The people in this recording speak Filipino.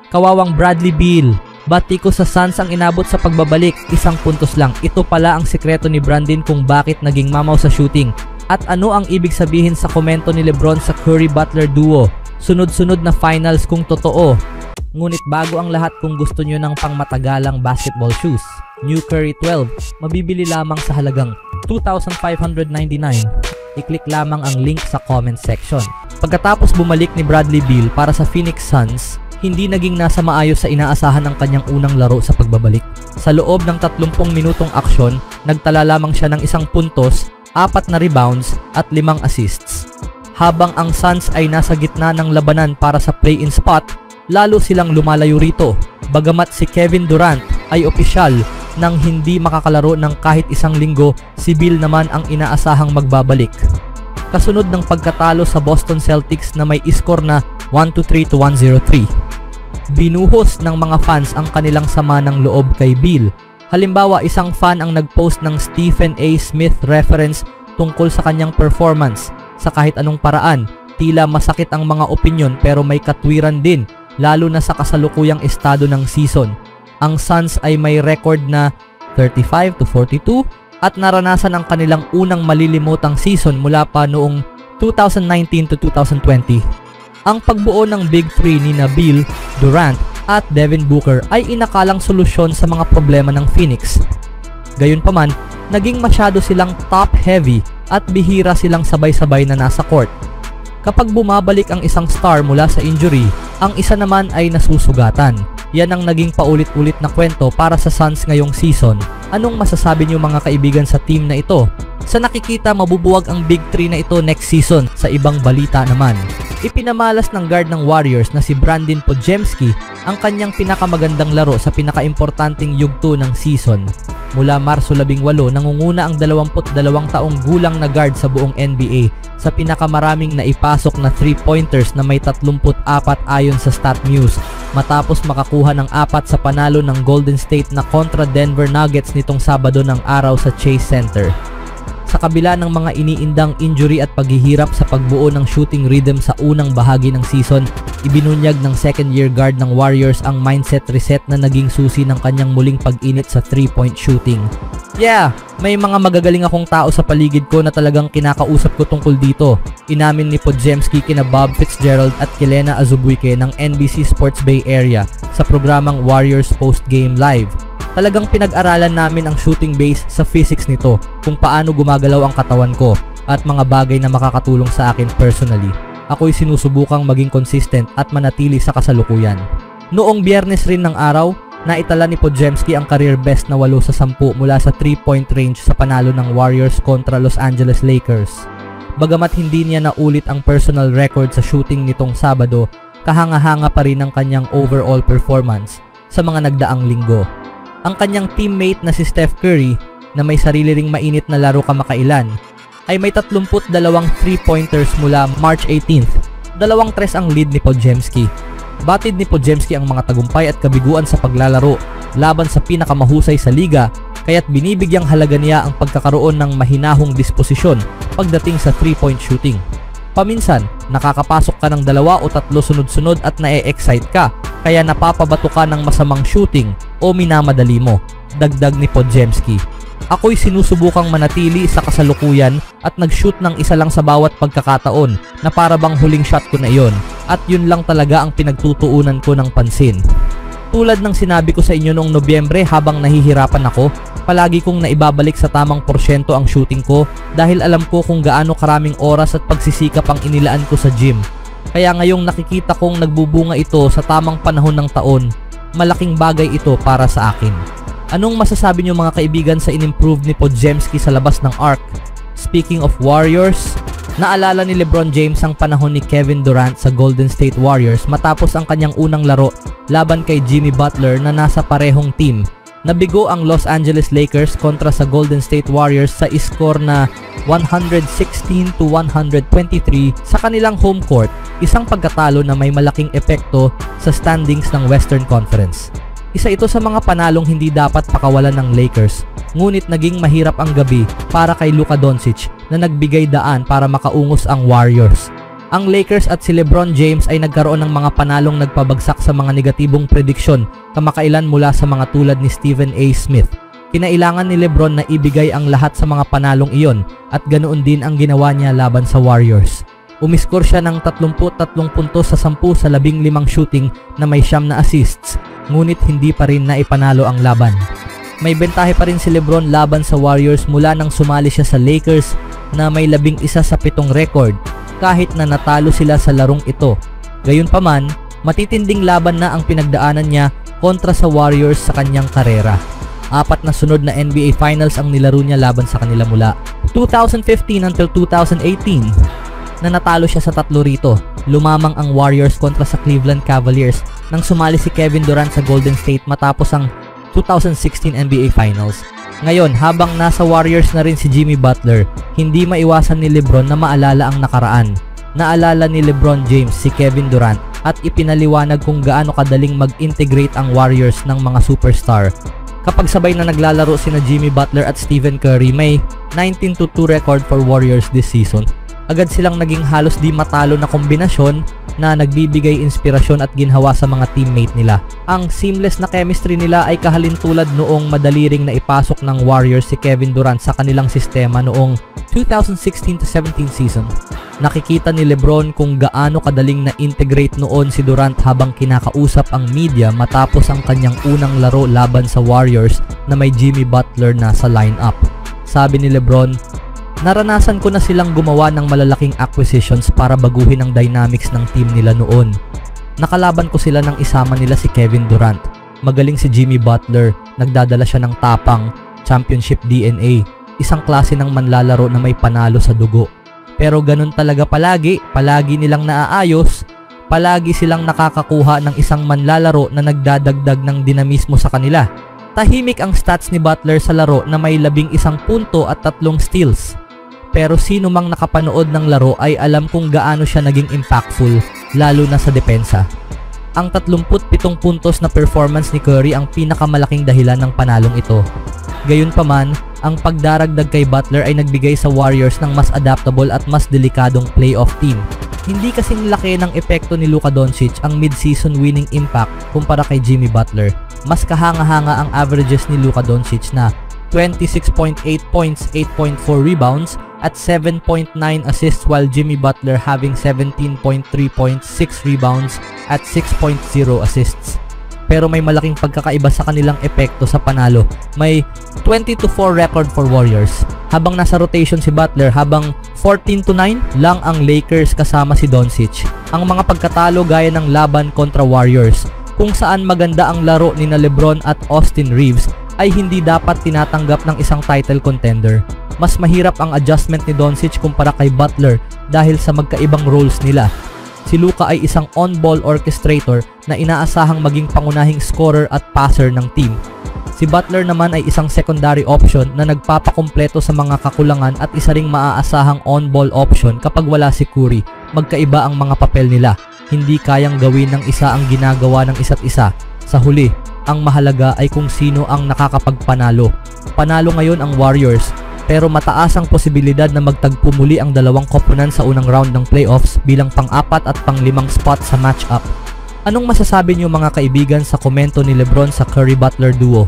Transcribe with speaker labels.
Speaker 1: Kawawang Bradley Beal. Bati ko sa Suns ang inabot sa pagbabalik, 1 puntos lang. Ito pala ang sikreto ni Brandon kung bakit naging mamaw sa shooting. At ano ang ibig sabihin sa komento ni LeBron sa Curry-Butler duo? Sunod-sunod na finals kung totoo. Ngunit bago ang lahat, kung gusto nyo ng pangmatagalang basketball shoes, New Curry 12, mabibili lamang sa halagang $2,599. I-click lamang ang link sa comment section. Pagkatapos bumalik ni Bradley Beal para sa Phoenix Suns, hindi naging nasa maayos sa inaasahan ng kanyang unang laro sa pagbabalik. Sa loob ng 30 minutong aksyon, nagtala lamang siya ng 1 puntos, 4 na rebounds at 5 assists. Habang ang Suns ay nasa gitna ng labanan para sa play-in spot, lalo silang lumalayo rito. Bagamat si Kevin Durant ay opisyal nang hindi makakalaro ng kahit 1 linggo, si Beal naman ang inaasahang magbabalik. Kasunod ng pagkatalo sa Boston Celtics na may score na 1-3 to 1-0-3. Binuhos ng mga fans ang kanilang sama ng loob kay Beal. Halimbawa, isang fan ang nagpost ng Stephen A. Smith reference tungkol sa kanyang performance. Sa kahit anong paraan, tila masakit ang mga opinyon pero may katwiran din, lalo na sa kasalukuyang estado ng season. Ang Suns ay may record na 35-42 at naranasan ang kanilang unang malilimutang season mula pa noong 2019 to 2020. Ang pagbuo ng Big Three ni Beal, Durant at Devin Booker ay inakalang solusyon sa mga problema ng Phoenix. Gayunpaman, naging masyado silang top-heavy at bihira silang sabay-sabay na nasa court. Kapag bumabalik ang isang star mula sa injury, ang isa naman ay nasusugatan. Yan ang naging paulit-ulit na kwento para sa Suns ngayong season. Anong masasabi niyo mga kaibigan sa team na ito? Sa nakikita, mabubuwag ang Big 3 na ito next season. Sa ibang balita naman, ipinamalas ng guard ng Warriors na si Brandon Podziemski ang kanyang pinakamagandang laro sa pinakaimportanteng yugto ng season. Mula Marso 18, nangunguna ang 22 taong gulang na guard sa buong NBA sa pinakamaraming naipasok na 3-pointers na may 34 ayon sa StatMuse, matapos makakuha ng 4 sa panalo ng Golden State na kontra Denver Nuggets nitong Sabado ng araw sa Chase Center. Sa kabila ng mga iniindang injury at paghihirap sa pagbuo ng shooting rhythm sa unang bahagi ng season, ibinunyag ng second-year guard ng Warriors ang mindset reset na naging susi ng kanyang muling pag-init sa 3-point shooting. Yeah, may mga magagaling akong tao sa paligid ko na talagang kinakausap ko tungkol dito. Inamin ni Podziemski kina Bob Fitzgerald at Kelena Azubuike ng NBC Sports Bay Area sa programang Warriors Post Game Live. Talagang pinag-aralan namin ang shooting base sa physics nito, kung paano gumagalaw ang katawan ko at mga bagay na makakatulong sa akin personally. Ako'y sinusubukang maging consistent at manatili sa kasalukuyan. Noong Biyernes rin ng araw, naitala ni Podziemski ang career best na 8 sa 10 mula sa 3-point range sa panalo ng Warriors kontra Los Angeles Lakers. Bagamat hindi niya naulit ang personal record sa shooting nitong Sabado, kahanga-hanga pa rin ang kanyang overall performance sa mga nagdaang linggo. Ang kanyang teammate na si Steph Curry, na may sarili ring mainit na laro kamakailan, ay may 32 3-pointers mula March 18th. 2 tres ang lead ni Podziemski. Batid ni Podziemski ang mga tagumpay at kabiguan sa paglalaro laban sa pinakamahusay sa liga, kaya't binibigyang halaga niya ang pagkakaroon ng mahinahong disposisyon pagdating sa 3-point shooting. Paminsan, nakakapasok ka ng 2 o 3 sunod-sunod at na-e-excite ka, kaya napapabato ka ng masamang shooting o minamadali mo, dagdag ni Podziemski. Ako'y sinusubukang manatili sa kasalukuyan at nag-shoot ng isa lang sa bawat pagkakataon na para bang huling shot ko na iyon, at yun lang talaga ang pinagtutuunan ko ng pansin. Tulad ng sinabi ko sa inyo noong Nobyembre, habang nahihirapan ako, palagi kong naibabalik sa tamang porsyento ang shooting ko dahil alam ko kung gaano karaming oras at pagsisikap ang inilaan ko sa gym. Kaya ngayong nakikita kong nagbubunga ito sa tamang panahon ng taon, malaking bagay ito para sa akin. Anong masasabi niyo mga kaibigan sa in-improve ni Podziemski sa labas ng arc? Speaking of Warriors, naalala ni LeBron James ang panahon ni Kevin Durant sa Golden State Warriors matapos ang kanyang unang laro laban kay Jimmy Butler na nasa parehong team. Nabigo ang Los Angeles Lakers kontra sa Golden State Warriors sa score na 116-123 sa kanilang home court, isang pagkatalo na may malaking epekto sa standings ng Western Conference. Isa ito sa mga panalong hindi dapat pakawalan ng Lakers, ngunit naging mahirap ang gabi para kay Luka Doncic na nagbigay daan para makaungos ang Warriors. Ang Lakers at si LeBron James ay nagkaroon ng mga panalong nagpabagsak sa mga negatibong prediksyon kamakailan mula sa mga tulad ni Stephen A. Smith. Kinailangan ni LeBron na ibigay ang lahat sa mga panalong iyon at ganoon din ang ginawa niya laban sa Warriors. Umiskor siya ng 33 puntos sa 10 sa 15 shooting na may 9 na assists, ngunit hindi pa rin naipanalo ang laban. May bentahe pa rin si LeBron laban sa Warriors mula nang sumali siya sa Lakers na may 11 sa 7 record kahit na natalo sila sa larong ito. Gayunpaman, matitinding laban na ang pinagdaanan niya kontra sa Warriors sa kanyang karera. 4 na sunod na NBA Finals ang nilaro niya laban sa kanila mula 2015 until 2018 na natalo siya sa 3 rito. Lumamang ang Warriors kontra sa Cleveland Cavaliers nang sumali si Kevin Durant sa Golden State matapos ang 2016 NBA Finals. Ngayon, habang nasa Warriors na rin si Jimmy Butler, hindi maiwasan ni LeBron na maalala ang nakaraan. Naalala ni LeBron James si Kevin Durant at ipinaliwanag kung gaano kadaling mag-integrate ang Warriors ng mga superstar. Kapag sabay na naglalaro sina Jimmy Butler at Stephen Curry, may 19-2 record for Warriors this season. Agad silang naging halos di matalo na kombinasyon na nagbibigay inspirasyon at ginhawa sa mga teammate nila. Ang seamless na chemistry nila ay kahalintulad noong madali ring na ipasok ng Warriors si Kevin Durant sa kanilang sistema noong 2016-17 season. Nakikita ni LeBron kung gaano kadaling na-integrate noon si Durant habang kinakausap ang media matapos ang kanyang unang laro laban sa Warriors na may Jimmy Butler na sa lineup. Sabi ni LeBron, "Naranasan ko na silang gumawa ng malalaking acquisitions para baguhin ang dynamics ng team nila noon. Nakalaban ko sila nang isama nila si Kevin Durant. Magaling si Jimmy Butler, nagdadala siya ng tapang, championship DNA, isang klase ng manlalaro na may panalo sa dugo. Pero ganun talaga palagi nilang naaayos, palagi silang nakakakuha ng isang manlalaro na nagdadagdag ng dinamismo sa kanila." Tahimik ang stats ni Butler sa laro na may 11 punto at 3 steals. Pero sino mang nakapanood ng laro ay alam kung gaano siya naging impactful, lalo na sa depensa. Ang 37 puntos na performance ni Curry ang pinakamalaking dahilan ng panalong ito. Gayunpaman, ang pagdaragdag kay Butler ay nagbigay sa Warriors ng mas adaptable at mas delikadong playoff team. Hindi kasing laki ng epekto ni Luka Doncic ang mid-season winning impact kumpara kay Jimmy Butler. Mas kahanga-hanga ang averages ni Luka Doncic na 26.8 points, 8.4 rebounds, at 7.9 assists while Jimmy Butler having 17.3 points, 6 rebounds, at 6.0 assists. Pero may malaking pagkakaiba sa kanilang epekto sa panalo. May 20-4 record for Warriors. Habang nasa rotation si Butler, habang 14-9 lang ang Lakers kasama si Doncic. Ang mga pagkatalo gaya ng laban kontra Warriors, kung saan maganda ang laro ni na LeBron at Austin Reeves, ay hindi dapat tinatanggap ng isang title contender. Mas mahirap ang adjustment ni Doncic kumpara kay Butler dahil sa magkaibang roles nila. Si Luka ay isang on-ball orchestrator na inaasahang maging pangunahing scorer at passer ng team. Si Butler naman ay isang secondary option na nagpapakumpleto sa mga kakulangan at isa ring maaasahang on-ball option kapag wala si Curry. Magkaiba ang mga papel nila. Hindi kayang gawin ng isa ang ginagawa ng isa't isa. Sa huli, ang mahalaga ay kung sino ang nakakapagpanalo. Panalo ngayon ang Warriors, pero mataas ang posibilidad na magtagpo muli ang dalawang koponan sa unang round ng playoffs bilang pang-4 at pang-5 spot sa matchup. Anong masasabi niyo mga kaibigan sa komento ni LeBron sa Curry-Butler duo?